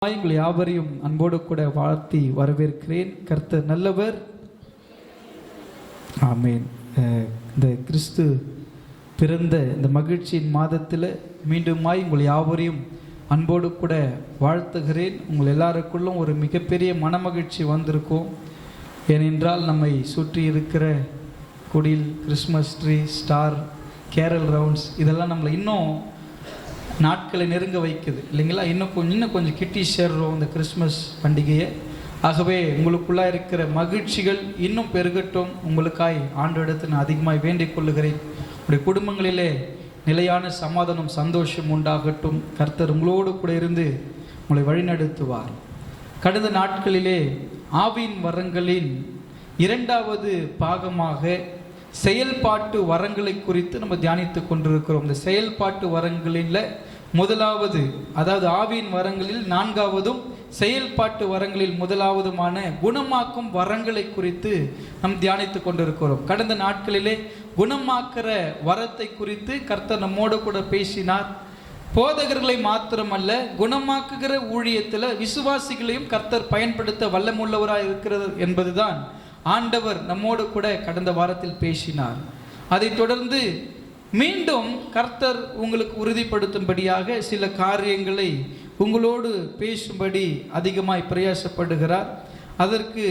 உங்கள் யாவரையும் அன்போடு கூட வாழ்த்தி வரவேற்கிறேன். கர்த்தர் நல்லவர். ஆமேன். இந்த கிறிஸ்து பிறந்த இந்த மகிழ்ச்சியின் மாதத்தில் மீண்டுமாய் உங்கள் யாவரையும் அன்போடு கூட வாழ்த்துகிறேன். உங்கள் எல்லாருக்குள்ளும் ஒரு மிகப்பெரிய மனமகிழ்ச்சி வந்திருக்கும். ஏனென்றால் நம்மை சுற்றி இருக்கிற குடில், Christmas tree, star, carol rounds இதெல்லாம் நம்மளை இன்னும் நாட்களை நெருங்க வைக்குது இல்லைங்களா? இன்னும் கொஞ்சம் கிட்டி சேர்றோம் இந்த கிறிஸ்மஸ் பண்டிகையை. ஆகவே உங்களுக்குள்ளாக இருக்கிற மகிழ்ச்சிகள் இன்னும் பெருகட்டும். உங்களுக்காய் ஆண்டவரிடத்தில் நான் அதிகமாக வேண்டிக் கொள்ளுகிறேன். உங்களுடைய குடும்பங்களிலே நிலையான சமாதானம், சந்தோஷம் உண்டாகட்டும். கர்த்தர் உங்களோடு கூட இருந்து உங்களை வழிநடத்துவார். கடந்த நாட்களிலே ஆவியின் வரங்களின் இரண்டாவது பாகமாக செயல்பாட்டு வரங்களை குறித்து நம்ம தியானித்து கொண்டிருக்கிறோம். இந்த செயல்பாட்டு வரங்களில் முதலாவது, அதாவது ஆவியின் வரங்களில் நான்காவதும் செயல்பாட்டு வரங்களில் முதலாவதுமான குணமாக்கும் வரங்களை குறித்து நாம் தியானித்து கொண்டிருக்கிறோம். கடந்த நாட்களிலே குணமாக்குற வரத்தை குறித்து கர்த்தர் நம்மோடு கூட பேசினார். போதகர்களை மாத்திரமல்ல, குணமாக்குகிற ஊழியத்தில் விசுவாசிகளையும் கர்த்தர் பயன்படுத்த வல்லமுள்ளவராக இருக்கிறது என்பதுதான் ஆண்டவர் நம்மோடு கூட கடந்த வாரத்தில் பேசினார். அதைத் தொடர்ந்து மீண்டும் கர்த்தர் உங்களுக்கு உறுதிப்படுத்தும்படியாக சில காரியங்களை உங்களோடு பேசும்படி அதிகமாய் பிரயாசப்படுகிறார். அதற்கு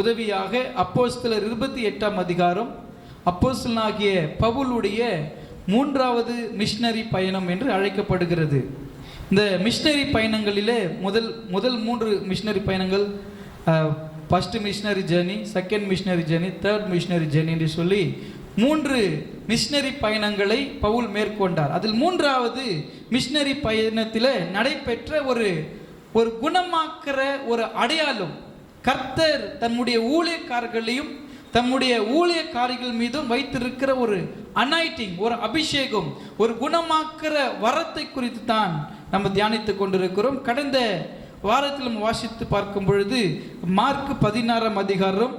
உதவியாக அப்போஸ்தலர் 28ஆம் அதிகாரம், அப்போஸ்தலனாகிய பவுலுடைய 3வது மிஷனரி பயணம் என்று அழைக்கப்படுகிறது. இந்த மிஷனரி பயணங்களிலே முதல் 3 மிஷனரி பயணங்கள், first missionary journey, second missionary journey, third missionary journey என்று சொல்லி 3 மிஷனரி பயணங்களை பவுல் மேற்கொண்டார். அதில் 3வது மிஷனரி பயணத்தில் நடைபெற்ற ஒரு குணமாக்குற ஒரு அடையாளம், கர்த்தர் தன்னுடைய ஊழியக்காரர்களையும் தம்முடைய ஊழியக்காரிகள் மீதும் வைத்திருக்கிற ஒரு அனாயிட்டிங், ஒரு அபிஷேகம், ஒரு குணமாக்குற வரத்தை குறித்து தான் நம்ம தியானித்து கொண்டிருக்கிறோம். கடந்த வாரத்தில் நம்ம வாசித்து பார்க்கும் பொழுது மார்க் 16ஆம் அதிகாரம்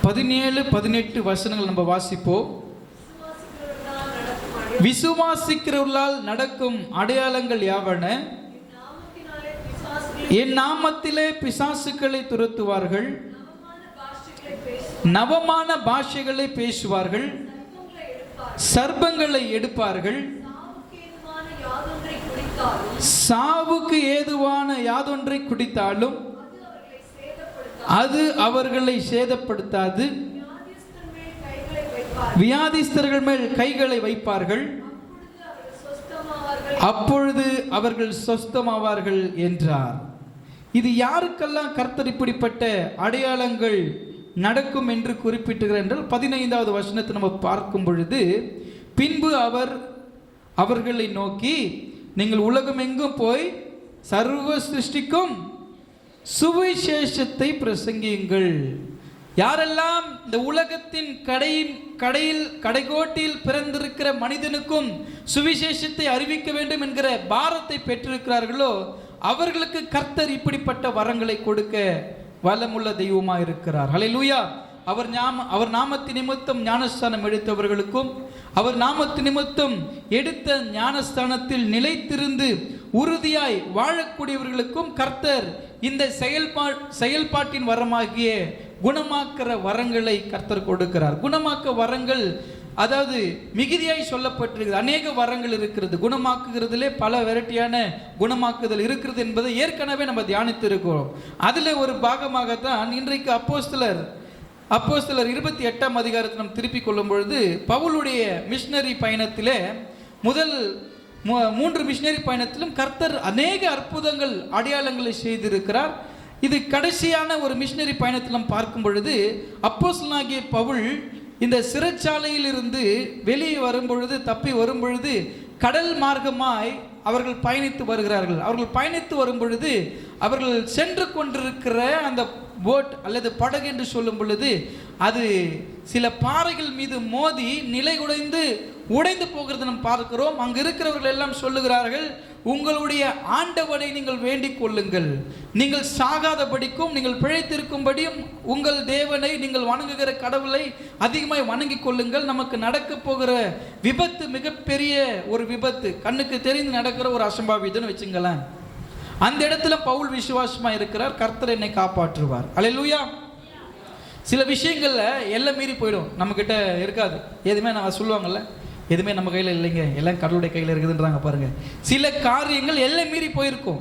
17-18 வசனங்கள் நம்ம வாசிப்போம். விசுவாசிக்கிறவர்களால் நடக்கும் அடையாளங்கள் யாவன? என் நாமத்திலே பிசாசுகளை துரத்துவார்கள், நவமான பாஷைகளை பேசுவார்கள், சர்ப்பங்களை எடுப்பார்கள், சாவுக்கு ஏதுவான யாதொன்றை குடித்தாலும் அது அவர்களை சேதப்படுத்தாது, வியாதிஸ்தர்கள் மேல் கைகளை வைப்பார்கள், அப்பொழுது அவர்கள் சொஸ்தமாவார்கள் என்றார். இது யாருக்கெல்லாம் கர்த்தர் இப்படிப்பட்ட அடையாளங்கள் நடக்கும் என்று குறிப்பிட்டுகிறார் என்றால் 15வது வசனத்தை நம்ம பார்க்கும் பொழுது, பின்பு அவர் அவர்களை நோக்கி, நீங்கள் உலகம் எங்கும் போய் சர்வ சிருஷ்டிக்கும் சுவிசேஷத்தை பிரசங்கியுங்கள். யாரெல்லாம் இந்த உலகத்தின் கடைகோட்டில் பிறந்திருக்கிற மனிதனுக்கும் சுவிசேஷத்தை அறிவிக்க வேண்டும் என்கிற பாரத்தை பெற்றிருக்கிறார்களோ அவர்களுக்கு கர்த்தர் இப்படிப்பட்ட வரங்களை கொடுக்க வல்லமுள்ள தெய்வமாக இருக்கிறார். ஹல்லேலூயா. அவர் நாமத்து நிமித்தம் ஞானஸ்தானம் எடுத்தவர்களுக்கும், அவர் நாமத்து நிமித்தம் எடுத்த ஞானஸ்தானத்தில் நிலைத்திருந்து உறுதியாய் வாழக்கூடியவர்களுக்கும் கர்த்தர் இந்த செயல்பாட்டின் வரமாகிய குணமாக்குற வரங்களை கர்த்தர் கொடுக்கிறார். குணமாக்க வரங்கள், அதாவது மிகுதியாய் சொல்லப்பட்டிருக்கிறது. அநேக வரங்கள் இருக்கிறது. குணமாக்குகிறதுலே பல வெரைட்டியான குணமாக்குதல் இருக்கிறது என்பதை ஏற்கனவே நம்ம தியானித்து இருக்கிறோம். அதில் ஒரு பாகமாகத்தான் இன்றைக்கு அப்போஸ்தலர் 28ஆம் அதிகாரத்தை நம்ம திருப்பிக் கொள்ளும் பொழுது, பவுலுடைய மிஷனரி பயணத்திலே முதல் 3 மிஷனரி பயணத்திலும் கர்த்தர் அநேக அற்புதங்கள், அடையாளங்களை செய்திருக்கிறார். இது கடைசியான ஒரு மிஷனரி பயணத்தில் நாம் பார்க்கும் பொழுது, அப்போஸ்தலனாகிய பவுல் இந்த சிறைச்சாலையில் இருந்து வெளியே வரும்பொழுது, தப்பி வரும்பொழுது கடல் மார்க்கமாய் அவர்கள் பயணித்து வருகிறார்கள். அவர்கள் பயணித்து வரும் பொழுது அவர்கள் சென்று கொண்டிருக்கிற அந்த போட் அல்லது படகு என்று சொல்லும் பொழுது அது சில பாறைகள் மீது மோதி நிலை உடைந்து போகிறது நாம் பார்க்கிறோம். அங்கு இருக்கிறவர்கள் எல்லாம் சொல்லுகிறார்கள், உங்களுடைய ஆண்டவனை நீங்கள் வேண்டிக் கொள்ளுங்கள், நீங்கள் சாகாதபடிக்கும் நீங்கள் பிழைத்திருக்கும்படியும் உங்கள் தேவனை நீங்கள் வணங்குகிற கடவுளை அதிகமாக வணங்கிக் கொள்ளுங்கள். நமக்கு நடக்க போகிற விபத்து மிகப்பெரிய ஒரு விபத்து, கண்ணுக்கு தெரிந்து நடக்கிற ஒரு அசம்பாவிதம்னு வச்சுங்களேன். அந்த இடத்துல பவுல் விசுவாசமா இருக்கிறார், கர்த்தர் என்னை காப்பாற்றுவார். அல்லேலூயா. சில விஷயங்கள்ல எல்லாம் மீறி போயிடும், நம்ம கிட்ட இருக்காது. எதுவுமே நான் சொல்லுவாங்கல்ல, எதுவுமே நம்ம கையில் இல்லைங்க, எல்லாம் கடவுளுடைய கையில் இருக்குதுன்றாங்க பாருங்க. சில காரியங்கள் எல்லாம் மீறி போயிருக்கும்.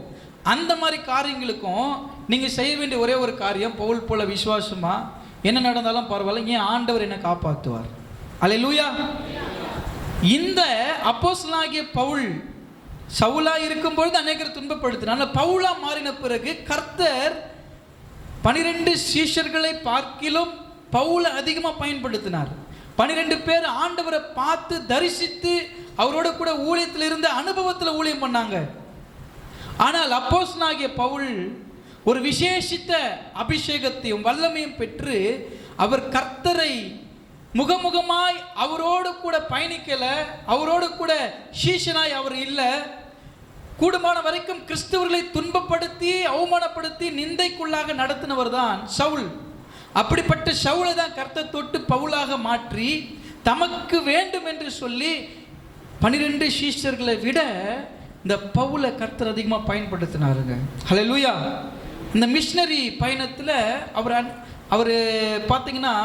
அந்த மாதிரி காரியங்களுக்கும் நீங்கள் செய்ய வேண்டிய ஒரே ஒரு காரியம், பவுல் போல விசுவாசமா என்ன நடந்தாலும் பரவாயில்ல, ஏன் ஆண்டவர் என்னை காப்பாற்றுவார். அல்லேலூயா. இந்த அப்போஸ்தலனாகிய பவுல் சவுலா இருக்கும்பொழுது அநேகரை துன்பப்படுத்தினார். பவுலா மாறின பிறகு கர்த்தர் 12 சீஷர்களை பார்க்கிலும் பவுலை அதிகமாக பயன்படுத்தினார். 12 பேர் ஆண்டவரை பார்த்து தரிசித்து அவரோட கூட ஊழியத்தில் இருந்த அனுபவத்தில் ஊழியம் பண்ணாங்க. ஆனால் அப்போஸ்தலனாகிய பவுல் ஒரு விசேஷித்த அபிஷேகத்தையும் வல்லமையும் பெற்று அவர் கர்த்தரை முகமுகமாய் அவரோடு கூட பயணிக்கல, அவரோடு கூட சீஷனாய் அவர் இல்லை. கூடுமான வரைக்கும் கிறிஸ்தவர்களை துன்பப்படுத்தி அவமானப்படுத்தி நிந்தைக்குள்ளாக நடத்தினவர் தான் சவுல். அப்படிப்பட்ட சவுலை தான் கர்த்தர் தொட்டு பவுலாக மாற்றி தமக்கு வேண்டும் என்று சொல்லி 12 சீஷர்களை விட இந்த பவுலை கர்த்தர் அதிகமாக பயன்படுத்தினாருங்க. ஹல்லேலூயா. இந்த மிஷனரி பயணத்தில் அவர் பார்த்தீங்கன்னா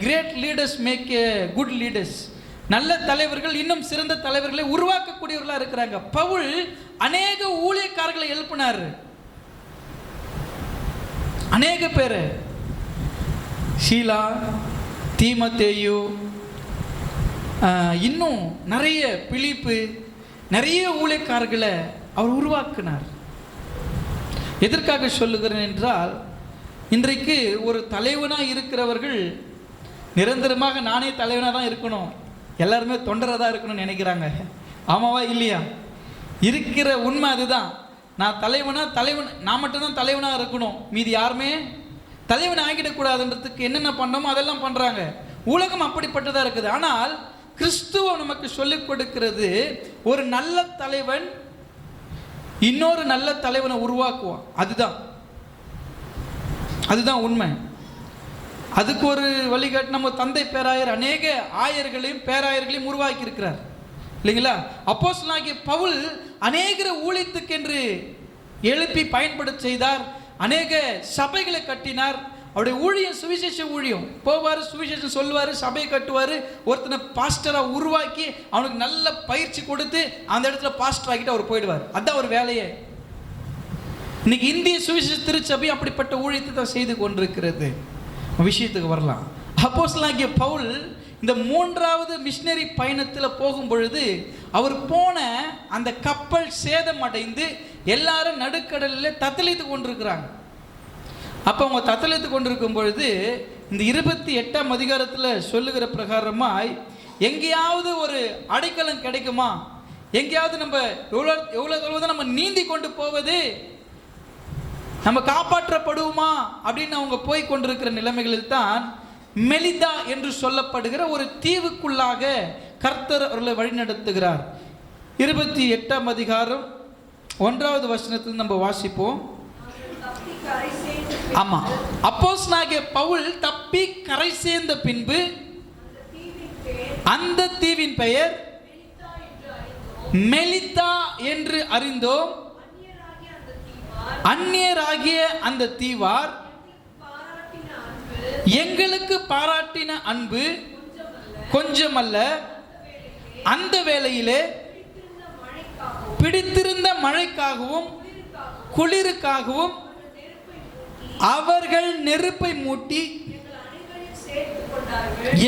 great leaders make a good leaders, நல்ல தலைவர்கள் இன்னும் சிறந்த தலைவர்களை உருவாக்கக்கூடியவர்களாக இருக்கிறாங்க. பவுல் அநேக ஊழியக்காரர்களை எழுப்பினார், அநேக பேர், ஷீலா, தீமோத்தேயு, இன்னும் நிறைய பிலிப்பு, நிறைய ஊழியக்காரர்களை அவர் உருவாக்கினார். எதற்காக சொல்லுகிறேன் என்றால், இன்றைக்கு ஒரு தலைவனாக இருக்கிறவர்கள் நிரந்தரமாக நானே தலைவனாக தான் இருக்கணும், எல்லாருமே தொண்டராக தான் இருக்கணும்னு நினைக்கிறாங்க. ஆமாவா இல்லையா? இருக்கிற உண்மை அதுதான். நான் தலைவன் நான் மட்டும்தான் தலைவனாக இருக்கணும், மீதி யாருமே தலைவன் ஆகிடக்கூடாதுன்றதுக்கு என்னென்ன பண்ணோமோ அதெல்லாம் பண்ணுறாங்க. உலகம் அப்படிப்பட்டதாக இருக்குது. ஆனால் கிறிஸ்துவ நமக்கு சொல்லிக் கொடுக்கிறது, ஒரு நல்ல தலைவன் இன்னொரு நல்ல தலைவனை உருவாக்குவான். அதுதான் உண்மை. அதுக்கு ஒரு வழிகாட்டு நம்ம தந்தை பேராயர் அநேக ஆயர்களையும் பேராயர்களையும் உருவாக்கி இருக்கிறார் இல்லைங்களா? அப்போஸ்தலனாகிய பவுல் அநேகர ஊழியத்துக்கென்று எழுப்பி பயன்படுத்த செய்தார். அநேக சபைகளை கட்டினார். அவருடைய ஊழியம் சுவிசேஷ ஊழியம். போவார், சுவிசேஷம் சொல்லுவார், சபையை கட்டுவார், ஒருத்தனை பாஸ்டராக உருவாக்கி அவனுக்கு நல்ல பயிற்சி கொடுத்து அந்த இடத்துல பாஸ்டர் ஆகிட்டு அவர் போயிடுவார். அதுதான் ஒரு வேலையே. இன்னைக்கு இந்திய சுவிசேஷ திருச்சபை அப்படிப்பட்ட ஊழியத்தை தான் செய்து கொண்டிருக்கிறது. விஷயத்துக்கு வரலாம். அப்போஸ்தலனாகிய பவுல் இந்த 3வது மிஷனரி பயணத்தில் போகும் பொழுது அவர் போன அந்த கப்பல் சேதமடைந்து எல்லாரும் நடுக்கடலில் தத்தளித்து கொண்டிருக்கிறாங்க. அப்போ அவங்க தத்தளித்து கொண்டிருக்கும் பொழுது இந்த 28ஆம் அதிகாரத்தில் சொல்லுகிற பிரகாரமாய், எங்கேயாவது ஒரு அடைக்கலம் கிடைக்குமா, எங்கேயாவது நம்ம எவ்வளோ நம்ம நீந்தி கொண்டு போவது, நம்ம காப்பாற்றப்படுவோமா அப்படின்னு அவங்க போய் கொண்டிருக்கிற நிலைமைகளில் தான் மெலிதா என்று சொல்லப்படுகிற ஒரு தீவுக்குள்ளாக கர்த்தர் அவர்களை வழிநடத்துகிறார். 28ஆம் அதிகாரம் 1வது வசனத்தில் நம்ம வாசிப்போம். ஆமா, அப்போஸ்தலனாகிய பவுல் தப்பி கரை சேர்ந்த பின்பு அந்த தீவின் பெயர் மெலிதா என்று அறிந்தோம். அந்நியராகிய அந்த தீவார் எங்களுக்கு பாராட்டின அன்பு கொஞ்சமல்ல, அந்த வேளையிலே பிடித்திருந்த மழைக்காகவும் குளிருக்காகவும் அவர்கள் நெருப்பை மூட்டி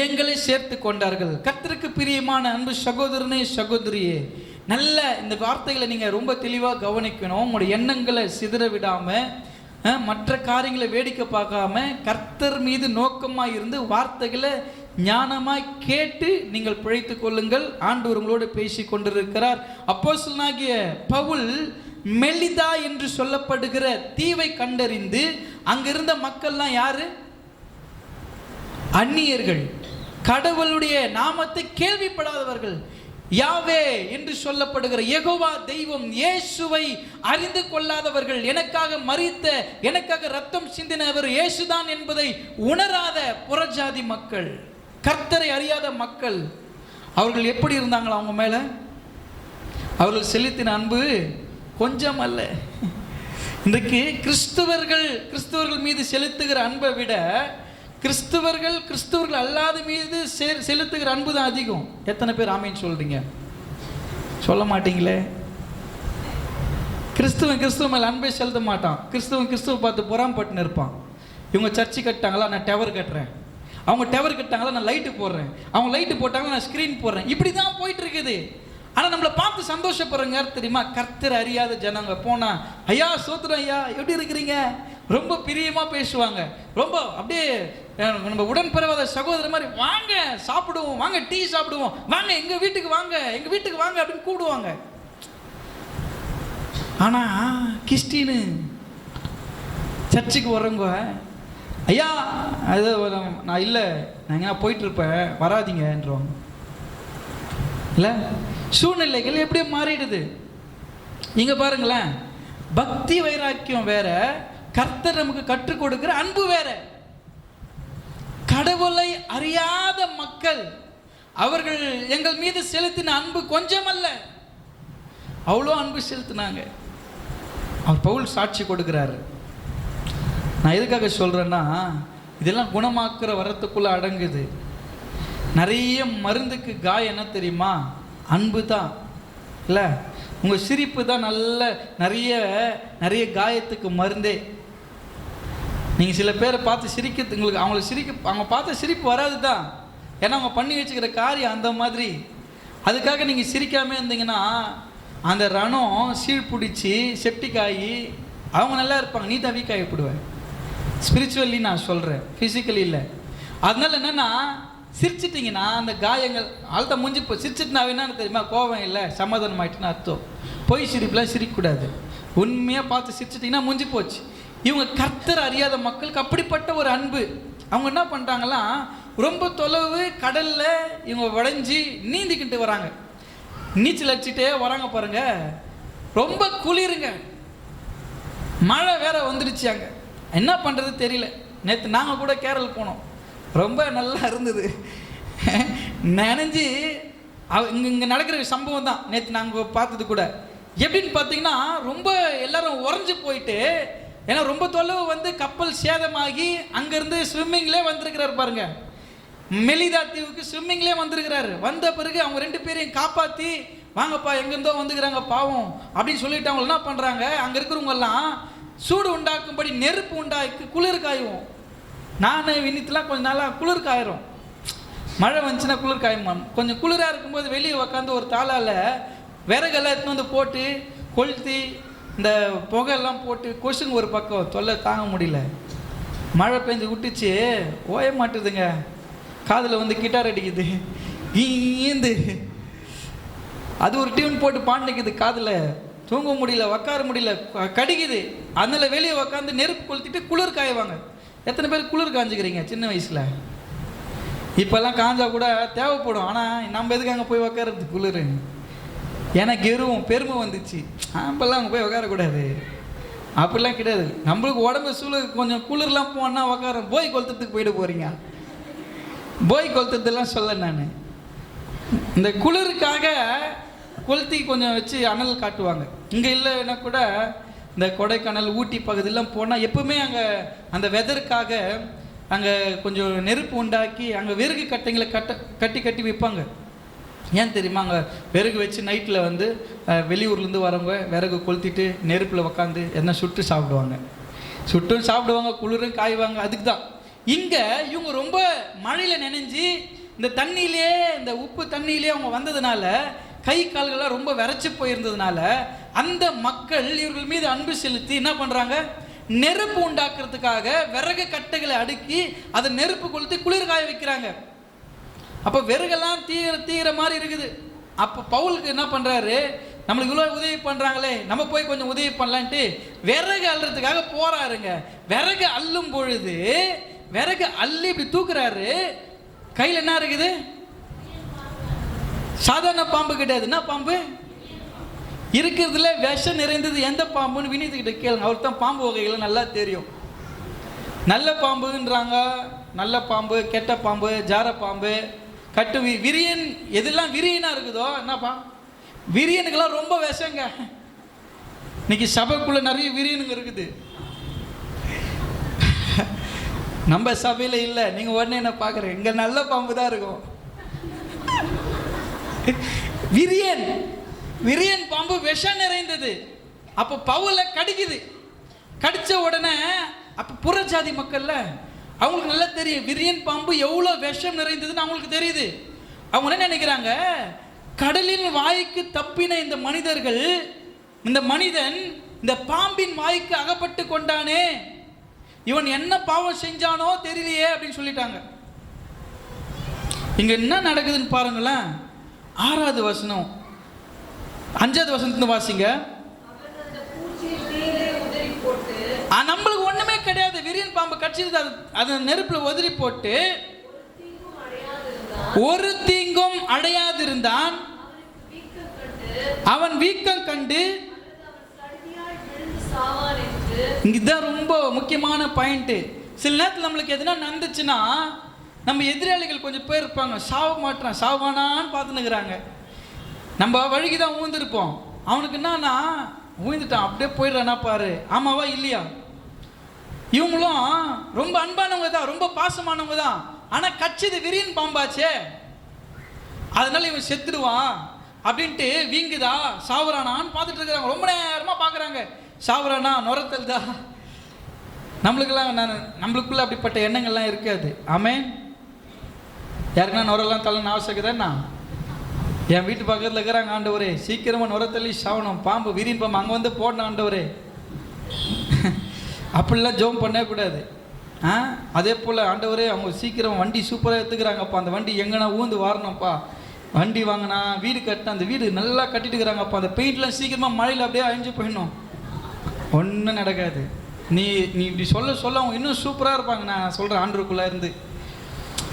எங்களை சேர்த்து கொண்டார்கள். கர்த்தருக்கு பிரியமான அன்பு சகோதரனே, சகோதரியே, நல்ல இந்த வார்த்தைகளை நீங்கள் ரொம்ப தெளிவாக கவனிக்கணும். உங்களுடைய எண்ணங்களை சிதற விடாமல், மற்ற காரியங்களை வேடிக்கை பார்க்காம கர்த்தர் மீது நோக்கமாக இருந்து வார்த்தைகளை ஞானமாய் கேட்டு நீங்கள் பிழைத்து கொள்ளுங்கள். ஆண்டவர் உங்களோடு பேசி கொண்டிருக்கிறார். அப்போஸ்தலனாகிய பவுல் மெலிதா என்று சொல்லப்படுகிற தீவை கண்டறிந்து அங்கிருந்த மக்கள்லாம் யாரு? அந்நியர்கள், கடவுளுடைய நாமத்தை கேள்விப்படாதவர்கள். யாவே என்று சொல்லப்படுகிற யெகோவா தெய்வம் இயேசுவை அறிந்து கொள்ளாதவர்கள், எனக்காக மரித்த, எனக்காக ரத்தம் சிந்தினவர் இயேசுதான் என்பதை உணராத புறஜாதி மக்கள், கர்த்தரை அறியாத மக்கள். அவர்கள் எப்படி இருந்தாங்களா? அவங்க மேல அவர்கள் செலுத்தின அன்பு கொஞ்சம் அல்ல. இன்றைக்கு கிறிஸ்தவர்கள் மீது செலுத்துகிற அன்பை விட கிறிஸ்தவர்கள் அல்லாத மீது செலுத்துகிற அன்பு தான் அதிகம். எத்தனை பேர் ஆமீன் சொல்றீங்க? சொல்ல மாட்டீங்களே. கிறிஸ்துவ மேல அன்பை செலுத்த மாட்டான். கிறிஸ்துவ பார்த்து பொறாமப்பட்டு இருப்பான். இவங்க சர்ச்சு கட்டாங்களா, நான் டவர் கட்டுறேன். அவங்க டவர் கட்டாங்களா, நான் லைட்டு போடுறேன். அவங்க லைட்டு போட்டாங்களா, நான் ஸ்கிரீன் போடுறேன். இப்படி தான் போயிட்டு இருக்குது. ஆனால் நம்மளை பார்த்து சந்தோஷப்படுறங்க யார் தெரியுமா? கர்த்தர் அறியாத ஜனங்க. போனா ஐயா சோத்திரம் ஐயா, எப்படி இருக்கிறீங்க, ரொம்ப பிரியமாக பேசுவாங்க. ரொம்ப அப்படியே நம்ம உடன்பிறவாத சகோதரர் மாதிரி, வாங்க சாப்பிடுவோம், வாங்க டீ சாப்பிடுவோம், வாங்க எங்கள் வீட்டுக்கு வாங்க, எங்கள் வீட்டுக்கு வாங்க அப்படின்னு கூப்பிடுவாங்க. ஆனால் கிறிஸ்டின்னு சர்ச்சுக்கு வர்றவங்க, ஐயா அது நான் இல்லை, நான் எங்கன்னா போயிட்டுருப்பேன், வராதிங்கன்றவாங்க. இல்லை, சூழ்நிலைகள் எப்படியோ மாறிடுது. இங்கே பாருங்களேன், பக்தி வைராக்கியம் வேற, கர்த்தர் நமக்கு கற்றுக் கொடுக்கிற அன்பு வேற. கடவுளை அறியாத மக்கள் அவர்கள் எங்கள் மீது செலுத்தின அன்பு கொஞ்சம் அல்ல, அவ்வளோ அன்பு செலுத்தினாங்க. அவர் பவுல் சாட்சி கொடுக்கிறாரு. நான் எதுக்காக சொல்றேன்னா, இதெல்லாம் குணமாக்குற வரத்துக்குள்ள அடங்குது. நிறைய மருந்துக்கு காயம் என்ன தெரியுமா? அன்பு தான். இல்லை, உங்கள் சிரிப்பு தான் நல்ல நிறைய காயத்துக்கு மருந்தே. நீங்கள் சில பேரை பார்த்து சிரிக்கிறது, அவங்க பார்த்த சிரிப்பு வராது தான். ஏன்னா அவங்க பண்ணி வச்சுக்கிற காரியம் அந்த மாதிரி. அதுக்காக நீங்கள் சிரிக்காமல் இருந்தீங்கன்னா அந்த ரணம் சீழ் பிடிச்சி செப்டிக் ஆகி அவங்க நல்லா இருப்பாங்க, நீ தான் வீக் ஆகிப்படுவேன். ஸ்பிரிச்சுவலி நான் சொல்கிறேன், ஃபிசிக்கலி இல்லை. அதனால என்னென்னா, சிரிச்சிட்டிங்கன்னா அந்த காயங்கள் ஆழ்த்த முடிஞ்சு இப்போ சிரிச்சிட்டுனாவே என்னன்னு தெரியுமா? கோபம் இல்லை, சமாதானம் ஆகிட்டுன்னு அர்த்தம். பொய் சிரிப்புலாம் சிரிக்கக்கூடாது. உண்மையாக பார்த்து சிரிச்சிட்டிங்கன்னா முடிஞ்சு போச்சு. இவங்க கர்த்தர் அறியாத மக்களுக்கு அப்படிப்பட்ட ஒரு அன்பு. அவங்க என்ன பண்ணுறாங்களாம், ரொம்ப தொலைவு கடலில் இவங்க உடைஞ்சி நீந்திக்கிட்டு வராங்க. நீச்சல் அடிச்சுட்டே வராங்க பாருங்க. ரொம்ப குளிருங்க, மழை வேற வந்துடுச்சு. அங்கே என்ன பண்ணுறது தெரியல. நேற்று நாங்கள் கூட கேரள் போனோம், ரொம்ப நல்லா இருந்தது. நினைஞ்சு இங்கே நடக்கிற சம்பவம் தான் நேற்று நாங்கள் பார்த்தது கூட. எப்படின்னு பார்த்தீங்கன்னா, ரொம்ப எல்லாரும் உறைஞ்சி போயிட்டு, ஏன்னா ரொம்ப தொலைவு வந்து கப்பல் சேதமாகி அங்கேருந்து ஸ்விம்மிங்லே வந்திருக்கிறார் பாருங்க. மெலிதா தீவுக்கு ஸ்விம்மிங்லேயே வந்திருக்கிறாரு. வந்த பிறகு அவங்க 2 பேரையும் காப்பாற்றி, வாங்கப்பா எங்கேருந்தோ வந்துக்கிறாங்க பாவம் அப்படின்னு சொல்லிட்டு அவங்க என்ன பண்ணுறாங்க, அங்கே இருக்கிறவங்கெல்லாம் சூடு உண்டாக்கும்படி நெருப்பு உண்டாக்கி குளிர் காயுவோம். நான் வினித்துலாம் கொஞ்சம் நாளாக குளிர் காயிரும். மழை வந்துச்சுன்னா குளிர் காயும். கொஞ்சம் குளிராக இருக்கும்போது வெளியே உக்காந்து ஒரு தாளால் விறகெல்லாம் எடுத்துன்னு வந்து போட்டு கொளுத்தி இந்த புகையெல்லாம் போட்டு கொசுங்க ஒரு பக்கம் தொல்லை தாங்க முடியல. மழை பெஞ்சு விட்டுச்சு, ஓய மாட்டுதுங்க. காதில் வந்து கிட்டார் அடிக்குது, ஈந்து அது ஒரு டியூன் போட்டு பாண்டிக்குது. காதில் தூங்க முடியல, உக்கார முடியல, கடிக்குது. அதனால வெளியே உக்காந்து நெருப்பு கொளுத்திட்டு குளிர் காய்வாங்க. எத்தனை பேர் குளிர் காஞ்சிக்கிறீங்க சின்ன வயசில்? இப்போல்லாம் காஞ்சா கூட தேவைப்படும். ஆனால் நம்ம எதுக்கு அங்கே போய் உக்காறது குளிர்? எனக்கு எருவும் பெருமை வந்துச்சு, அப்போல்லாம் அங்கே போய் உக்காரக்கூடாது. அப்படிலாம் கிடையாது. நம்மளுக்கு உடம்பு சூழலுக்கு கொஞ்சம் குளிர்லாம் போனால் உக்கார. போய் கொளுத்துறதுக்கு போயிட்டு போகிறீங்க. போய் கொளுத்துறதுலாம் சொல்ல நான். இந்த குளிருக்காக கொளுத்தி கொஞ்சம் வச்சு அனல் காட்டுவாங்க. இங்கே இல்லைன்னா கூட இந்த கொடைக்கானல் ஊட்டி பகுதியெல்லாம் போனால் எப்பவுமே அங்கே அந்த வெதருக்காக அங்கே கொஞ்சம் நெருப்பு உண்டாக்கி அங்கே விறகு கட்டைங்களை கட்டி விற்பாங்க. ஏன் தெரியுமா? அங்கே விறகு வச்சு நைட்டில் வந்து வெளியூர்லேருந்து வரவங்க விறகு கொளுத்திட்டு நெருப்பில் உக்காந்து என்ன சுட்டு சாப்பிடுவாங்க. சுட்டும் சாப்பிடுவாங்க, குளிரும் காய்வாங்க. அதுக்கு தான் இங்கே இவங்க ரொம்ப மழையில் நினைஞ்சு இந்த தண்ணியிலே, இந்த உப்பு தண்ணியிலே அவங்க வந்ததுனால கை கால்கள்லாம் ரொம்ப விரைச்சி போயிருந்ததுனால அந்த மக்கள் இவர்கள் மீது அன்பு செலுத்தி என்ன பண்ணுறாங்க, நெருப்பு உண்டாக்குறதுக்காக விறகு கட்டைகளை அடுக்கி அதை நெருப்பு கொளுத்தி குளிர் காய வைக்கிறாங்க. அப்போ விறகெல்லாம் தீர மாதிரி இருக்குது. அப்போ பவுலுக்கு என்ன பண்ணுறாரு, நம்மளுக்கு இவ்வளோ உதவி பண்ணுறாங்களே, நம்ம போய் கொஞ்சம் உதவி பண்ணலான்ட்டு விறகு அள்ளுறதுக்காக போறாருங்க. விறகு அள்ளும் பொழுது விறகு அள்ளி இப்படி தூக்குறாரு. கையில் என்ன இருக்குது? சாதாரண பாம்பு கிடையாது. என்ன பாம்பு? இருக்கிறதுல விஷம் நிறைந்தது எந்த பாம்புன்னு வினீத்துக்கிட்ட கேளுங்க. அவருக்கு தான் பாம்பு வகைகளை நல்லா தெரியும். நல்ல பாம்புன்றாங்க, நல்ல பாம்பு, கெட்ட பாம்பு, ஜார பாம்பு, கட்டு விரியன், எதெல்லாம் விரியனா இருக்குதோ என்னப்பா, விரியனுக்கெல்லாம் ரொம்ப விஷங்க. இன்னைக்கு சபைக்குள்ள நிறைய விரியனுங்க இருக்குது. நம்ம சபையில இல்லை. நீங்க உடனே என்ன பார்க்குறேன், இங்க நல்ல பாம்பு தான் இருக்கும். விரியன், விரியன் பாம்பு விஷம் நிறைந்தது. அப்போ பவுல கடிக்குது. கடிச்ச உடனே அப்போ புறஜாதி மக்கள்ல அவங்களுக்கு நல்லா தெரியும் விரியன் பாம்பு எவ்வளோ விஷம் நிறைந்ததுன்னு அவங்களுக்கு தெரியுது. அவங்க என்ன நினைக்கிறாங்க, கடலின் வாய்க்கு தப்பின இந்த மனிதர்கள், இந்த மனிதன் இந்த பாம்பின் வாய்க்கு அகப்பட்டு கொண்டானே, இவன் என்ன பாவம் செஞ்சானோ தெரியலையே அப்படின்னு சொல்லிட்டாங்க. இங்க என்ன நடக்குதுன்னு பாருங்களேன். 6வது வசனம், 5வது வசனத்துல வாசிங்க. நம்மளுக்கு ஒண்ணுமே கிடையாது. விரியன் பாம்பு கட்சிது, அது நெருப்புல உதறி போட்டு ஒரு தீங்கும் அடையாதிருந்தான். அவன் வீக்கம் கண்டு, இங்கதான் ரொம்ப முக்கியமான பாயிண்ட். சில நேரத்தில் நம்மளுக்கு எதுனா நடந்துச்சுன்னா நம்ம எதிராளிகள் கொஞ்சம் பேர் இருப்பாங்க, சாவ மாட்டான் சாவானான்னு பார்த்துன்னுக்குறாங்க. நம்ம வழிக்கு தான் ஊழ்ந்துருப்போம். அவனுக்கு என்னன்னா ஊழ்ந்துட்டான் அப்படியே போயிடுறானா பாரு, ஆமாவா இல்லையா? இவங்களும் ரொம்ப அன்பானவங்க தான், ரொம்ப பாசமானவங்க தான். ஆனால் கட்சிது விரியன் பாம்பாச்சே, அதனால இவன் செத்துடுவான் அப்படின்ட்டு வீங்குதா சாவுறானான்னு பார்த்துட்டு இருக்கிறாங்க. ரொம்ப நேரமாக பார்க்குறாங்க. சாவுறானா நுரத்தல் தான். நம்மளுக்குள்ள அப்படிப்பட்ட எண்ணங்கள்லாம் இருக்காது. ஆமென். யாருக்குன்னா நுரெல்லாம் தள்ளன்னு அவசியக்குதாண்ணா? என் வீட்டு பக்கத்தில் இருக்கிறாங்க, ஆண்டவரே சீக்கிரமாக நுரத்தள்ளி சாவணும், பாம்பு விரியன் பாம்பு அங்கே வந்து போடணும் ஆண்டவரே. அப்படிலாம் ஜோம் பண்ணக்கூடாது. அதே போல் ஆண்டவரே அவங்க சீக்கிரம் வண்டி சூப்பராக எடுத்துக்கிறாங்கப்பா, அந்த வண்டி எங்கன்னா ஊந்து வாரணும்ப்பா, வண்டி வாங்கினா வீடு கட்டினா அந்த வீடு நல்லா கட்டிட்டுக்கிறாங்கப்பா, அந்த பெயிண்ட்லாம் சீக்கிரமாக மழையில் அப்படியே அழிஞ்சு போயிடணும். ஒன்றும் நடக்காது. நீ இப்படி சொல்ல அவங்க இன்னும் சூப்பராக இருப்பாங்க. நான் சொல்கிறேன், ஆண்டவருக்குள்ளே இருந்து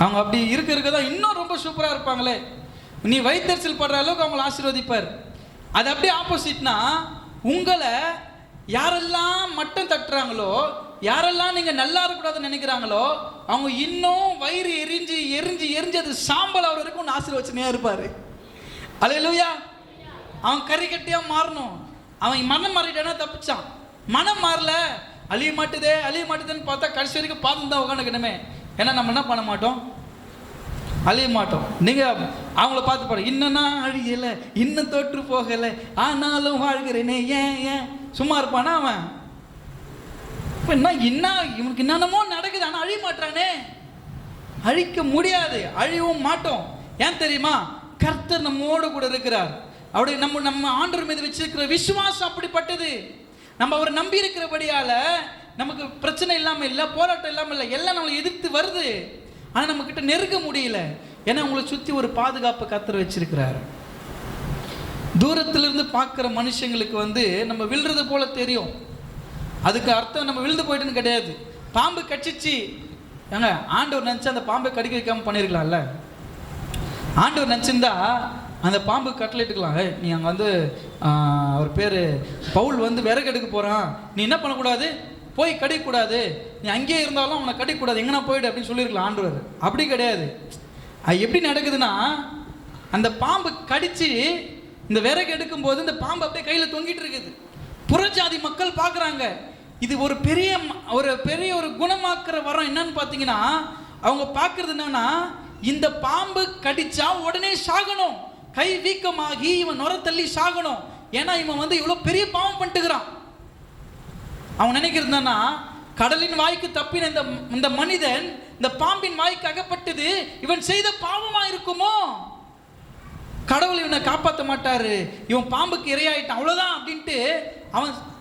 அவங்க அப்படி இருக்க தான் இன்னும் ரொம்ப சூப்பராக இருப்பாங்களே. நீ வயிற்றுச்சல் படுற அளவுக்கு அவங்களை ஆசீர்வதிப்பார். அது அப்படியே ஆப்போசிட்னா, உங்களை யாரெல்லாம் மட்டம் தட்டுறாங்களோ, யாரெல்லாம் நீங்கள் நல்லா இருக்கக்கூடாதுன்னு நினைக்கிறாங்களோ, அவங்க இன்னும் வயிறு எரிஞ்சு எரிஞ்சு எரிஞ்சு அது சாம்பல் அவர் வரைக்கும் ஆசீர்வச்சனே இருப்பார். அல்லேலூயா. அவன் கறி கட்டியாக மாறணும். அவன் மனம் மாறிட்டானா தப்பிச்சான். மனம் மாறல, அழிய மாட்டுதுன்னு பார்த்தா கடைசி வரைக்கும் பார்த்து தான் உட்காந்துக்கணுமே. ஏன்னா நம்ம என்ன பண்ண மாட்டோம், அழிய மாட்டோம். நீங்கள் அவங்கள பார்த்து பாரு, இன்னும் நான் அழியலை, இன்னும் தொற்று போகலை, ஆனாலும் வாழ்கிறேனே, ஏன் சும்மா இருப்பானா அவன்? இப்போ என்ன இவனுக்கு என்னென்னமோ நடக்குது, ஆனால் அழிய மாட்டானே. அழிக்க முடியாது, அழியவும் மாட்டோம். ஏன் தெரியுமா? கர்த்தர் நம்மோடு கூட இருக்கிறார். அப்படி நம்ம ஆண்டவர் மீது வச்சிருக்கிற விசுவாசம் அப்படிப்பட்டது. நம்ம அவரை நம்பி இருக்கிறபடியால நமக்கு பிரச்சனை இல்லாமல் இல்லை, போராட்டம் இல்லாமல் இல்லை, எல்லாம் நம்மளை எதிர்த்து வருது. ஆனால் நம்ம கிட்ட நெருங்க முடியல. ஏன்னா உங்களை சுற்றி ஒரு பாதுகாப்பு கர்த்தர் வச்சிருக்கிறார். தூரத்திலிருந்து பார்க்குற மனுஷங்களுக்கு நம்ம விழுறது போல தெரியும். அதுக்கு அர்த்தம் நம்ம விழுந்து போயிட்டுன்னு கிடையாது. பாம்பு கடிச்சிச்சு ஏங்க, ஆண்டவர் நினச்சா அந்த பாம்பை கடிக்க வைக்காமல் பண்ணியிருக்கலாம்ல. ஆண்டவர் நினச்சிருந்தா அந்த பாம்பு கட்டளைட்டுக்கலாம். நீ அங்கே அவர் பேர் பவுல் விறகு எடுக்க போகிறான், நீ என்ன பண்ணக்கூடாது, போய் கடிக்கக்கூடாது, நீ அங்கேயே இருந்தாலும் அவனை கடிக்கக்கூடாது, எங்கன்னா போயிடு அப்படின்னு சொல்லியிருக்கலாம் ஆண்டவர். அப்படி கிடையாது. அது எப்படி நடக்குதுன்னா, அந்த பாம்பு கடிச்சு இந்த விறகு எடுக்கும்போது இந்த பாம்பு அப்படியே கையில் தொங்கிட்டு இருக்குது. புறஜாதி மக்கள் பார்க்குறாங்க. இது ஒரு பெரிய ஒரு குணமாக்குற வரம். என்னன்னு பார்த்தீங்கன்னா, அவங்க பார்க்கறது என்னன்னா, இந்த பாம்பு கடிச்சா உடனே சாகணும், கை வீக்கமாகி இவன் நுர தள்ளி சாகணும். ஏன்னா இவன் இவ்வளோ பெரிய பாவம் பண்ணிட்டுக்கிறான். அவன் நினைக்கிறதுனா, கடலின் வாய்க்கு தப்பின இந்த மனிதன் இந்த பாம்பின் வாய்க்கு அகப்பட்டது இவன் செய்த பாவமா இருக்குமோ, கடவுள் இவனை காப்பாற்ற மாட்டாரு, இவன் பாம்புக்கு இரையாயிட்டான் அவ்வளோதான் அப்படின்ட்டு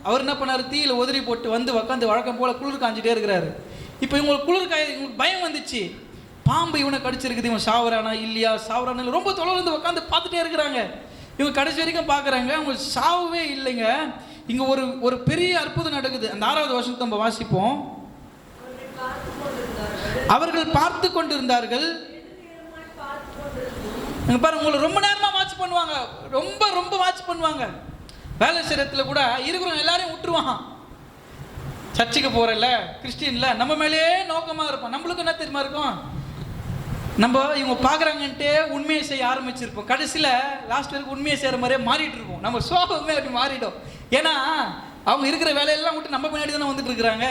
அவர் என்ன பண்ணாரு, தீயில உதறி போட்டு உட்காந்து வழக்கம் போல குளிர் காஞ்சிட்டே இருக்கிறாரு. இப்போ இவங்களுக்கு பயம் வந்துச்சு. பாம்பு இவனை கடிச்சிருக்குது, இவன் சாவரானா இல்லையா, சாவரானா ரொம்ப தொலைவில் உட்காந்து பார்த்துட்டே இருக்கிறாங்க. இவங்க கடைசி வரைக்கும் பார்க்குறாங்க, அவங்க சாவவே இல்லைங்க. இங்கே ஒரு பெரிய அற்புதம் நடக்குது. அந்த 6வது வருஷத்தை நம்ம வாசிப்போம். அவர்கள் பார்த்து கொண்டிருந்தார்கள். பாருங்க, உங்களை ரொம்ப நேரமாக வாட்ச் பண்ணுவாங்க, ரொம்ப வாட்ச் பண்ணுவாங்க. வேலை செய்யறதுல கூட இருக்கிறவங்க எல்லாரையும் விட்டுருவான். சர்ச்சுக்கு போகிறல்ல, கிறிஸ்டின்ல நம்ம மேலேயே நோக்கமாக இருப்போம். நம்மளுக்கு என்ன தெரியுமா இருக்கும், நம்ம இவங்க பார்க்குறாங்கன்ட்டு உண்மையை செய்ய ஆரம்பிச்சிருப்போம். கடைசியில் லாஸ்ட் வரைக்கும் உண்மையை செய்கிற மாதிரியே மாறிட்டு இருப்போம். நம்ம சோகமே அப்படி மாறிடும். ஏன்னா அவங்க இருக்கிற வேலையெல்லாம் விட்டு நம்ம முன்னாடி தானே வந்துட்டு இருக்கிறாங்க.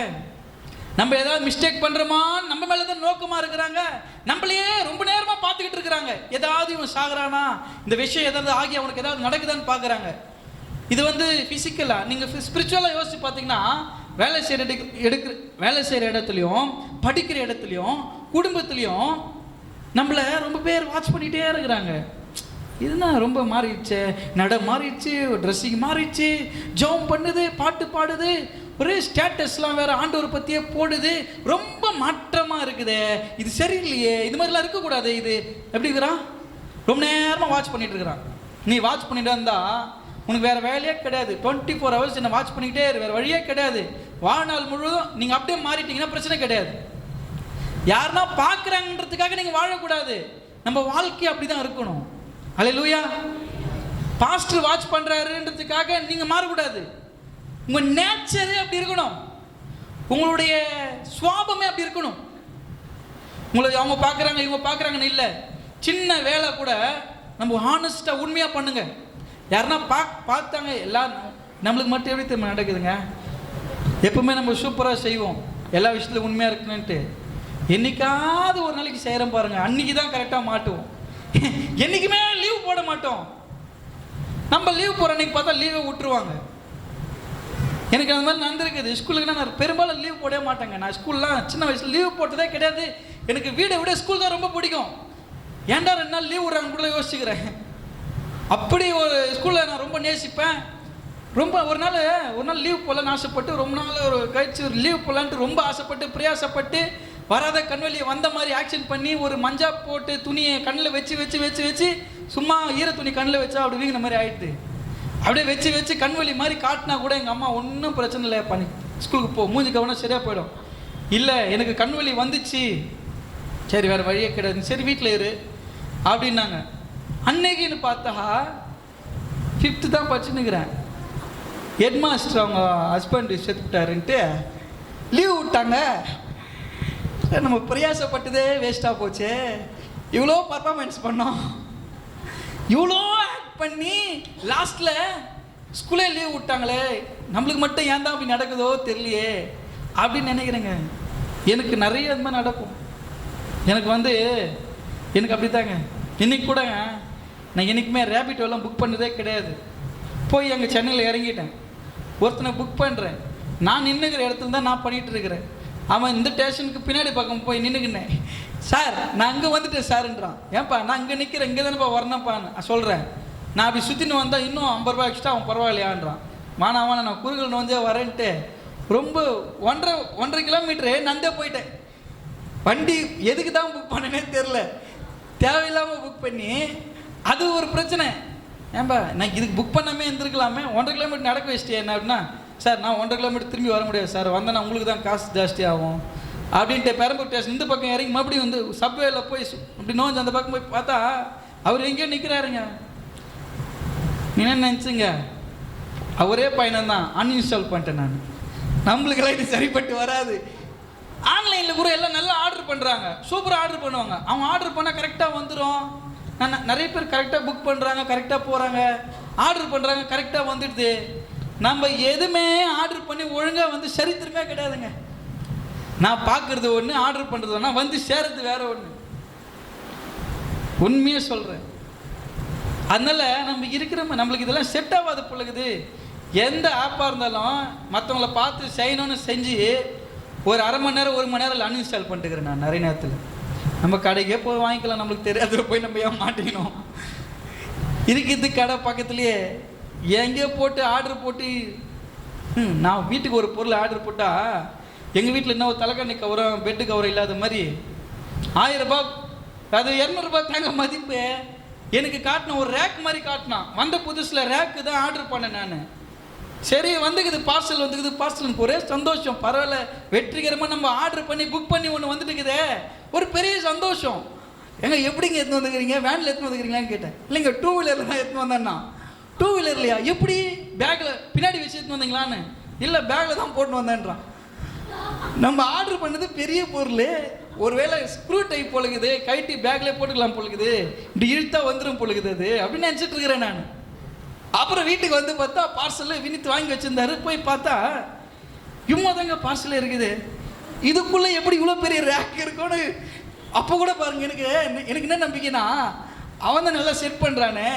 நம்ம ஏதாவது மிஸ்டேக் பண்ணுறோமா, நம்ம மேலே தான் நோக்கமாக இருக்கிறாங்க. நம்மளையே ரொம்ப நேரமாக பார்த்துக்கிட்டு இருக்கிறாங்க. ஏதாவது இவன் சாகுறானா, இந்த விஷயம் ஏதாவது ஆகி அவனுக்கு ஏதாவது நடக்குதான்னு பார்க்குறாங்க. இது ஃபிசிக்கலாக. நீங்கள் ஸ்பிரிச்சுவலாக யோசிச்சு பார்த்தீங்கன்னா, வேலை செய்கிற இடத்துலையும், படிக்கிற இடத்துலையும், குடும்பத்துலையும் நம்மளை ரொம்ப பேர் வாட்ச் பண்ணிகிட்டே இருக்கிறாங்க. இதுதான் ரொம்ப மாறிடுச்சு, நட மாறிடுச்சு, ட்ரெஸ்ஸிங் மாறிடுச்சு, ஜெபம் பண்ணுது, பாட்டு பாடுது, ஒரே ஸ்டேட்டஸ்லாம் வேறு ஆண்டவர் பற்றியே போடுது. ரொம்ப மாற்றமாக இருக்குது. இது சரியில்லையே, இது மாதிரிலாம் இருக்கக்கூடாது. இது எப்படி இருக்கிறான், ரொம்ப நேரமாக வாட்ச் பண்ணிகிட்டு இருக்கிறான். நீ வாட்ச் பண்ணிட்டு இருந்தா உனக்கு வேறு வேலையே கிடையாது. 24 hours என்ன வாட்ச் பண்ணிக்கிட்டே இரு, வேறு வழியே கிடையாது. வாழ்நாள் முழுவதும் நீங்கள் அப்படியே மாறிட்டீங்கன்னா பிரச்சனை கிடையாது. யாருன்னா பார்க்குறாங்கன்றதுக்காக நீங்கள் வாழக்கூடாது. நம்ம வாழ்க்கை அப்படி தான் இருக்கணும். அல்லேலூயா. பாஸ்டர் வாட்ச் பண்ணுறாருன்றதுக்காக நீங்கள் மாறக்கூடாது. உங்கள் நேச்சரே அப்படி இருக்கணும். உங்களுடைய சுவாபமே அப்படி இருக்கணும். உங்களை அவங்க பார்க்குறாங்க இவங்க பார்க்குறாங்கன்னு இல்லை. சின்ன வேலை கூட நம்ம ஹானஸ்ட்டாக உண்மையாக பண்ணுங்க. யாருன்னா பார்த்தாங்க, எல்லாம் நம்மளுக்கு மட்டும் எப்படி திரும்ப நடக்குதுங்க. எப்பவுமே நம்ம சூப்பராக செய்வோம், எல்லா விஷயத்துலையும் உண்மையாக இருக்கணுன்ட்டு. என்னைக்காவது ஒரு நாளைக்கு செய்கிறோம் பாருங்க, அன்னைக்கு தான் கரெக்டாக மாட்டுவோம். என்றைக்குமே லீவ் போட மாட்டோம். நம்ம லீவ் போகிற அன்னைக்கு பார்த்தா லீவை விட்டுருவாங்க. எனக்கு அந்த மாதிரி நடந்திருக்குது. ஸ்கூலுக்குன்னா நான் பெரும்பாலும் லீவ் போடவே மாட்டேங்க. நான் ஸ்கூல்லாம் சின்ன வயசில் லீவ் போட்டதே கிடையாது. எனக்கு வீடை விட ஸ்கூல் தான் ரொம்ப பிடிக்கும். ஏன்டா 2 நாள் லீவ் விட்றாங்க கூட யோசிச்சுக்கிறேன். அப்படி ஒரு ஸ்கூலில் நான் ரொம்ப நேசிப்பேன். ரொம்ப ஒரு நாள் லீவ் போடலான்னு ஆசைப்பட்டு, ரொம்ப நாள் ஒரு கழிச்சு ஒரு லீவ் போடலான்ட்டு ரொம்ப ஆசைப்பட்டு பிரயாசப்பட்டு, வராத கண்வெளியை வந்த மாதிரி ஆக்ஷன் பண்ணி, ஒரு மஞ்சா போட்டு துணியை கண்ணில் வச்சு சும்மா ஈர துணி கண்ணில் வச்சா அப்படி வீங்கின மாதிரி ஆகிடுது. அப்படியே வச்சு கண்வெளி மாதிரி காட்டினா கூட எங்கள் அம்மா ஒன்றும் பிரச்சனை இல்லை, பண்ணி ஸ்கூலுக்கு போ, மூஞ்சி கவனம் சரியாக போயிடும். இல்லை எனக்கு கண்வெளி வந்துச்சு, சரி வேறு வழியே கிடையாது, சரி வீட்டில் இரு அப்படின்னாங்க. அன்னைக்குன்னு பார்த்தா 5th தான் படிச்சுன்னுக்கிறேன். ஹெட் மாஸ்டர் அவங்க ஹஸ்பண்ட் செத்துட்டாருன்ட்டு லீவ் விட்டாங்க. நம்ம பிரயாசப்பட்டதே வேஸ்ட்டாக போச்சு. இவ்வளோ பர்ஃபார்மன்ஸ் பண்ணோம், இவ்வளோ ஆக்ட் பண்ணி லாஸ்ட்டில் ஸ்கூலே லீவ் விட்டாங்களே, நம்மளுக்கு மட்டும் ஏன் தான் அப்படி நடக்குதோ தெரியலையே அப்படின்னு நினைக்கிறேங்க. எனக்கு நிறைய அது மாதிரி நடக்கும். எனக்கு அப்படி தாங்க. இன்றைக்கி கூட நான் என்றைக்குமே ரேபிட்டோலாம் புக் பண்ணதே கிடையாது. போய் அங்கே சென்னையில் இறங்கிட்டேன். ஒருத்தனை புக் பண்ணுறேன். நான் நின்றுக்கிற இடத்துல தான் நான் பண்ணிகிட்டு இருக்கிறேன். அவன் இந்த ஸ்டேஷனுக்கு பின்னாடி பக்கம் போய் நின்றுக்கினேன். சார் நான் அங்கே வந்துட்டேன் சார்ன்றான். ஏன்ப்பா நான் இங்கே நிற்கிறேன், இங்கே தானேப்பா வரணும்ப்பான்னு சொல்கிறேன். நான் அப்படி சுற்றின்னு வந்தால் இன்னும் 50 ரூபா எக்ஸ்ட்ரா அவன் பரவாயில்லையான்றான். வானா நான் குறுகல் நோஞ்சே வரேன்ட்டு ரொம்ப 1.5 கிலோமீட்டரு நந்தே போயிட்டேன். வண்டி எதுக்கு தான் புக் பண்ணனே தெரில, தேவையில்லாமல் புக் பண்ணி அது ஒரு பிரச்சனை. ஏன்பா நான் இதுக்கு புக் பண்ணாமே இருந்திருக்கலாமே, 1.5 கிலோமீட்டர் நடக்க வச்சிட்டே என்ன அப்படின்னா, சார் நான் 1.5 கிலோமீட்டர் திரும்பி வர முடியாது சார், வந்தேன்னா உங்களுக்கு தான் காசு ஜாஸ்தி ஆகும் அப்படின்ட்டு பெரம்பூர் ஸ்டேஷன் இந்த பக்கம் இறங்கி மறுபடியும் சப்வேல போய் இப்படி நோஞ்சு அந்த பக்கம் போய் பார்த்தா அவர் எங்கேயோ நிற்கிறாருங்க. நீ என்ன நினச்சிங்க, அவரே பையன் தான், அன்இன்ஸ்டால் பண்ணிட்டேன் நான். நம்மளுக்கெல்லாம் இது சரிப்பட்டு வராது. ஆன்லைனில் கூட எல்லாம் நல்லா ஆர்டர் பண்ணுறாங்க, சூப்பராக ஆர்டர் பண்ணுவாங்க. அவங்க ஆர்டர் பண்ணால் கரெக்டாக வந்துடும். நிறைய பேர் கரெக்டாக புக் பண்ணுறாங்க, கரெக்டாக போகிறாங்க, ஆர்டர் பண்ணுறாங்க, கரெக்டாக வந்துடுது. நம்ம எதுவுமே ஆர்டர் பண்ணி ஒழுங்காக சரித்திரமே கிடையாதுங்க. நான் பார்க்குறது ஒன்று, ஆர்டர் பண்ணுறது ஒன்று, சேர்றது வேற ஒன்று. உண்மையே சொல்கிறேன். அதனால் நம்மளுக்கு இதெல்லாம் செட் ஆகாது பிள்ளைக்குது. எந்த ஆப்பாக இருந்தாலும் மற்றவங்கள பார்த்து செய்யணும்னு செஞ்சு ஒரு 1/2 மணி நேரம் 1 மணி நேரம் அன்இன்ஸ்டால் பண்ணிட்டுக்கிறேன் நான். நிறைய நேரத்தில் நம்ம கடைக்கே போய் வாங்கிக்கலாம், நம்மளுக்கு தெரியாத போய் நம்ம ஏன் மாட்டிக்கணும். இருக்குது கடை பக்கத்துலேயே, எங்கேயோ போட்டு ஆர்டர் போட்டு நான் வீட்டுக்கு ஒரு பொருள் ஆர்டர் போட்டால் எங்கள் வீட்டில் என்ன ஒரு தலைக்கண்ணி கவரம் பெட்டு கவரம் இல்லாத மாதிரி 1000 ரூபாய், அது 200 ரூபாய் தாங்க மதிப்பு. எனக்கு காட்டின ஒரு ரேக் மாதிரி காட்டினான். வந்த புதுசில் ரேக்கு தான் ஆர்டர் பண்ணேன் நான். சரி வந்துக்குது பார்சல், வந்துக்குது பார்சல். எனக்கு ஒரே சந்தோஷம். பரவாயில்ல, வெற்றிகரமாக நம்ம ஆர்டர் பண்ணி புக் பண்ணி ஒன்று வந்துட்டுக்குதே, ஒரு பெரிய சந்தோஷம். எங்க எப்படிங்க எடுத்துன்னு வந்துக்கிறீங்க, வேனில் எடுத்துன்னு வந்துக்கிறீங்களான்னு கேட்டேன். இல்லைங்க, 2 வீலரில் தான் எடுத்துன்னு வந்தேன்னா. 2 வீலர்லையா, எப்படி பேக்கில் பின்னாடி வச்சு எடுத்துன்னு வந்தீங்களான்னு? இல்லை, பேக்கில் தான் போட்டுன்னு வந்தேன்றான். நம்ம ஆர்டர் பண்ணது பெரிய பொருள், ஒருவேளை ஸ்க்ரூ டைப் பொழுகுது, கைட்டி பேக்லேயே போட்டுக்கலாம் பொழுகுது, இப்படி இழுத்தா வந்துடும் பொழுகுது அது அப்படின்னு நினச்சிட்டு இருக்கிறேன் நான். அப்புறம் வீட்டுக்கு வந்து பார்த்தா பார்சல் வினித்து வாங்கி வச்சிருந்தாரு. போய் பார்த்தா இம்மா தாங்க பார்சல் இருக்குது. இதுக்குள்ளே எப்படி இவ்வளோ பெரிய ரேக் இருக்கும்னு அப்போ கூட பாருங்க. எனக்கு என்ன நம்பிக்கைன்னா, அவன் தான் நல்லா செட் பண்ணுறானே,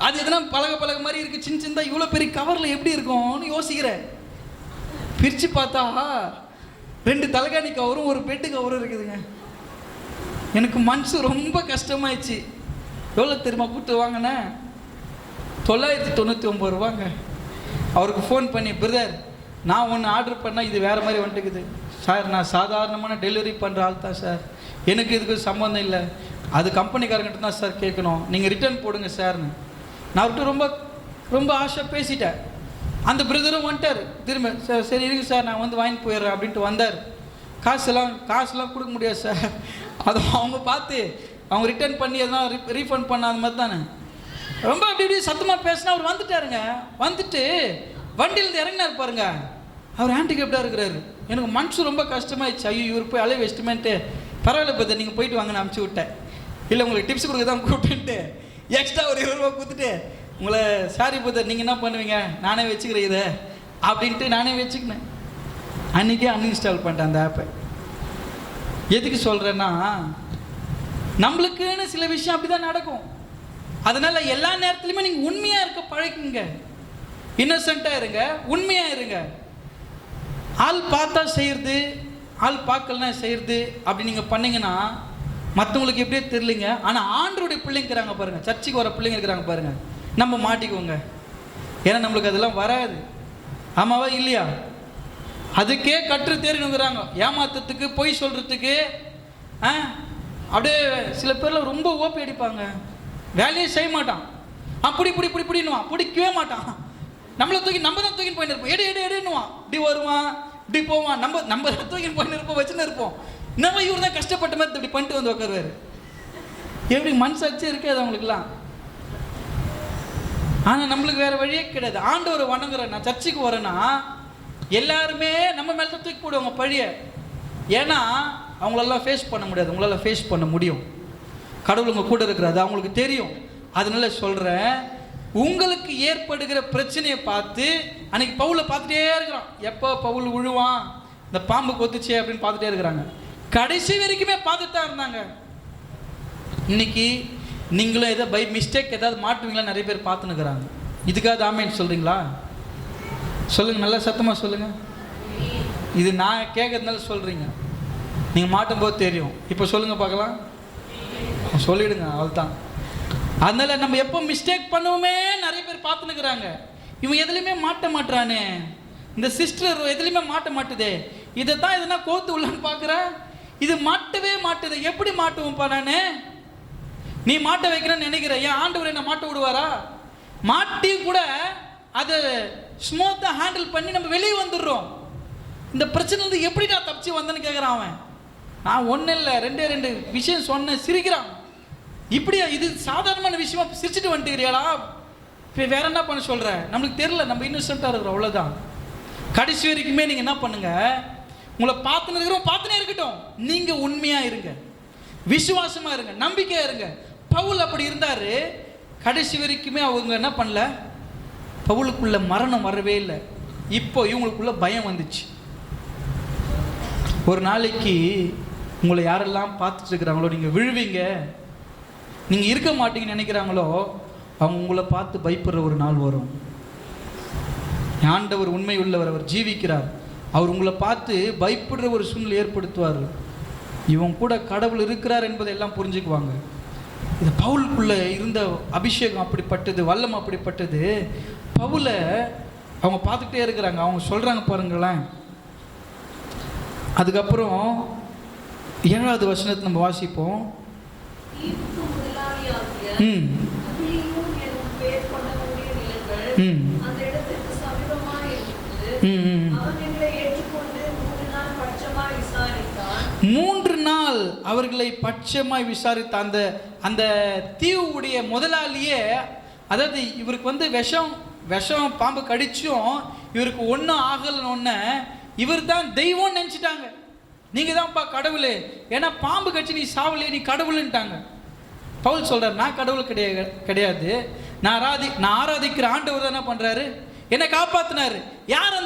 அது எதுனா பழக மாதிரி இருக்குது, சின்ன சின்னதாக இவ்வளோ பெரிய கவரில் எப்படி இருக்கும்னு யோசிக்கிறேன். பிரித்து பார்த்தா 2 தலைகாணி கவரும் ஒரு பெட்டு கவரும் இருக்குதுங்க. எனக்கு மனசு ரொம்ப கஷ்டமாயிடுச்சு. எவ்வளோ தெரியுமா கூப்பிட்டு வாங்கினேன்? 999 ரூபாங்க. அவருக்கு ஃபோன் பண்ணி, பிரதர் நான் ஒன்று ஆர்டர் பண்ணால் இது வேறு மாதிரி வந்துட்டுக்குது சார், நான் சாதாரணமான டெலிவரி பண்ணுற ஆள் தான் சார், எனக்கு இதுக்கு சம்மந்தம் இல்லை, அது கம்பெனிக்காரங்கிட்ட தான் சார் கேட்கணும், நீங்கள் ரிட்டர்ன் போடுங்க சார்னு. நான் அவர்கிட்ட ரொம்ப ரொம்ப ஆசை பேசிட்டேன். அந்த பிரதரும் வந்துட்டார் திரும்ப. சார் சரி இருக்கு சார், நான் வந்து வாங்கிட்டு போயிடுறேன் அப்படின்ட்டு வந்தார். காசுலாம் கொடுக்க முடியாது சார், அதை அவங்க பார்த்து அவங்க ரிட்டர்ன் பண்ணி எதனா ரீஃபண்ட் பண்ணாத மாதிரி தானே. ரொம்ப அப்படி சத்தமாக பேசினா அவர் வந்துட்டாருங்க. வந்துட்டு வண்டியிலேருந்து இறங்கினார் பாருங்க. அவர் ஹேண்டிகேப்டாக இருக்கிறாரு. எனக்கு மனசு ரொம்ப கஷ்டமாயிடுச்சு. ஐயோ இவர் போய் அலைவ எஸ்டிமேட்டு, பரவாயில்ல பற்றி நீங்கள் போயிட்டு வாங்க, நான் அனுப்பிச்சி விட்டேன். இல்லை உங்களுக்கு டிப்ஸ் கொடுக்க தான் கூப்பிட்டுன்ட்டு எக்ஸ்ட்ரா ஒரு 20 ரூபா கொடுத்துட்டு, உங்களை சாரி பத்தர் நீங்கள் என்ன பண்ணுவீங்க, நானே வச்சுக்கிறேன் இதை அப்படின்ட்டு நானே வச்சுக்கினேன். அன்றைக்கே அன்இன்ஸ்டால் பண்ணிட்டேன் அந்த ஆப்பை. எதுக்கு சொல்கிறேன்னா, நம்மளுக்குன்னு சில விஷயம் அப்படி தான் நடக்கும். அதனால் எல்லா நேரத்துலையுமே நீங்கள் உண்மையாக இருக்க பழகுங்க, இன்னசென்ட்டாக இருங்க, உண்மையாக இருங்க. ஆள் பார்த்தா செய்கிறது, ஆள் பார்க்கலனா செய்கிறது அப்படி நீங்கள் பண்ணிங்கன்னா மற்றவங்களுக்கு எப்படியே தெரியலிங்க. ஆனால் ஆண்டருடைய பிள்ளைங்க இருக்கிறாங்க பாருங்கள், சர்ச்சுக்கு வர பிள்ளைங்க இருக்கிறாங்க பாருங்கள், நம்ம மாட்டிக்குவோங்க. ஏன்னா நம்மளுக்கு அதெல்லாம் வராது. ஆமாவா இல்லையா? அதுக்கே கற்று தேறினுங்கிறாங்க, ஏமாத்துறதுக்கு, பொய் சொல்கிறதுக்கு. அப்படியே சில பேரில் ரொம்ப ஓப்பி அடிப்பாங்க, வேலையே செய்ய மாட்டான், அப்படி இப்படி இப்படி இப்படின்னுவான், பிடிக்கவே மாட்டான். நம்மளை தூக்கி நம்ம தான் தூக்கின்னு போயின்னு இருப்போம், எடுன்னுவான், இப்படி வருவான் இப்படி போவான், நம்ம தூக்கின்னு போயின்னு இருப்போம், வச்சுன்னு இருப்போம். நம்ம இவர் தான் கஷ்டப்பட்ட மாதிரி இப்படி பண்ணிட்டு வந்து உட்காருவார். எப்படி மனசாட்சி இருக்காது அவங்களுக்குலாம். ஆனால் நம்மளுக்கு வேறு வழியே கிடையாது. ஆண்டவரை வணங்குறேன், நான் சர்ச்சுக்கு வரேன்னா எல்லாருமே நம்ம மேலே தான் தூக்கி போடுவாங்க பழிய. ஏன்னா அவங்களெல்லாம் ஃபேஸ் பண்ண முடியாது, உங்களால் ஃபேஸ் பண்ண முடியும். கடவுள் உங்கள் கூட இருக்கிறது அவங்களுக்கு தெரியும். அதனால சொல்கிறேன், உங்களுக்கு ஏற்படுகிற பிரச்சனையை பார்த்து, அன்னைக்கு பவுலை பார்த்துட்டே இருக்கிறான், எப்போ பவுல் விழுவான், இந்த பாம்பு கொத்துச்சே அப்படின்னு பார்த்துட்டே இருக்கிறாங்க. கடைசி வரைக்குமே பார்த்துட்டு தான் இருந்தாங்க. இன்னைக்கு நீங்களும் ஏதோ பை மிஸ்டேக் ஏதாவது மாட்டுவீங்களா நிறைய பேர் பார்த்துன்னுக்குறாங்க. இதுக்காக ஆமேன்னு சொல்கிறீங்களா? சொல்லுங்கள், நல்லா சத்தமாக சொல்லுங்கள். இது நான் கேட்கறதுனால சொல்கிறீங்க, நீங்கள் மாட்டும் போது தெரியும். இப்போ சொல்லுங்கள் பார்க்கலாம், சொல்லிவிடுங்க, அவ்வளோதான். அதனால் நம்ம எப்போ மிஸ்டேக் பண்ணுவோமே நிறைய பேர் பார்த்துன்னுக்குறாங்க. இவன் எதுலையுமே மாட்ட மாட்டுறானே, இந்த சிஸ்டர் எதுலையுமே மாட்ட மாட்டுதே, இதை தான் எதுனா கோத்து உள்ளன்னு பார்க்குறேன், இது மாட்டவே மாட்டுது. எப்படி மாட்டுவோம்ப்பா நான்? நீ மாட்ட வைக்கிறேன்னு நினைக்கிற, ஏன் ஆண்டவர் என்ன மாட்ட விடுவாரா? மாட்டி கூட அதை ஸ்மூத்தாக ஹேண்டில் பண்ணி நம்ம வெளியே வந்துடுறோம். இந்த பிரச்சனை வந்து எப்படி நான் தப்பிச்சு வந்தேன்னு கேட்குறான் அவன். நான் ஒன்றும் இல்லை, 2 விஷயம் சொன்னேன், சிரிக்கிறான். இப்படியா, இது சாதாரணமான விஷயமா சிரிச்சுட்டு வந்துட்டுக்கிறியாடா? இப்போ வேற என்ன பண்ண சொல்கிற? நம்மளுக்கு தெரியல, நம்ம இன்னசென்ட்டாக இருக்கிறோம், அவ்வளோதான். கடைசி வரைக்குமே நீங்கள் என்ன பண்ணுங்க, உங்களை பார்த்துன்னு இருக்கிறோம், பார்த்துனே இருக்கட்டும், நீங்கள் உண்மையாக இருங்க, விசுவாசமாக இருங்க, நம்பிக்கையாக இருங்க. பவுல் அப்படி இருந்தார். கடைசி வரைக்குமே அவங்க என்ன பண்ணல, பவுலுக்குள்ள மரணம் வரவே இல்லை. இப்போ இவங்களுக்குள்ள பயம் வந்துச்சு. ஒரு நாளைக்கு உங்களை யாரெல்லாம் பார்த்துட்டு இருக்கிறாங்களோ, நீங்கள் விழுவீங்க, நீங்கள் இருக்க மாட்டீங்கன்னு நினைக்கிறாங்களோ, அவங்க உங்களை பார்த்து பயப்படுற ஒரு நாள் வரும். ஆண்டவர் உண்மை உள்ளவர், அவர் ஜீவிக்கிறார். அவர் உங்களை பார்த்து பயப்படுற ஒரு சூழ்நிலை ஏற்படுத்துவார். இவங்க கூட கடவுள் இருக்கிறார் என்பதை எல்லாம் புரிஞ்சுக்குவாங்க. இது பவுலுக்குள்ளே இருந்த அபிஷேகம் அப்படிப்பட்டது, வல்லம் அப்படிப்பட்டது. பவுலை அவங்க பார்த்துக்கிட்டே இருக்கிறாங்க. அவங்க சொல்கிறாங்க பாருங்களேன். அதுக்கப்புறம் 7வது வசனத்தை நம்ம வாசிப்போம். ம் அந்த இடத்திற்கு சமீபமாய் இருந்தது. ம் அவன் எங்களை ஏற்றுக்கொண்டு 3 நாள் பட்சமாய் விசாரித்தான். 3 நாள் அவர்களை பட்சமாய் விசாரித்த அந்த அந்த தீவுடைய முதலாளியே, அதாவது இவருக்கு வந்து விஷம் பாம்பு கடிச்சும் இவருக்கு ஒன்றும் ஆகலன்னு இவர் தான் தெய்வம்னு நினச்சிட்டாங்க. நீங்கள் தான்ப்பா கடவுள், ஏன்னா பாம்பு கடிச்சு நீ சாவலையே, நீ கடவுளுன்ட்டாங்க. பவுல் சொல்கிறார், நான் கடவுள் கிடையாது, நான் ஆராதிக்கிற ஆண்டவர் தான் என்ன பண்ணுறாரு, என்னை காப்பாற்றினாரு. யார் அந்த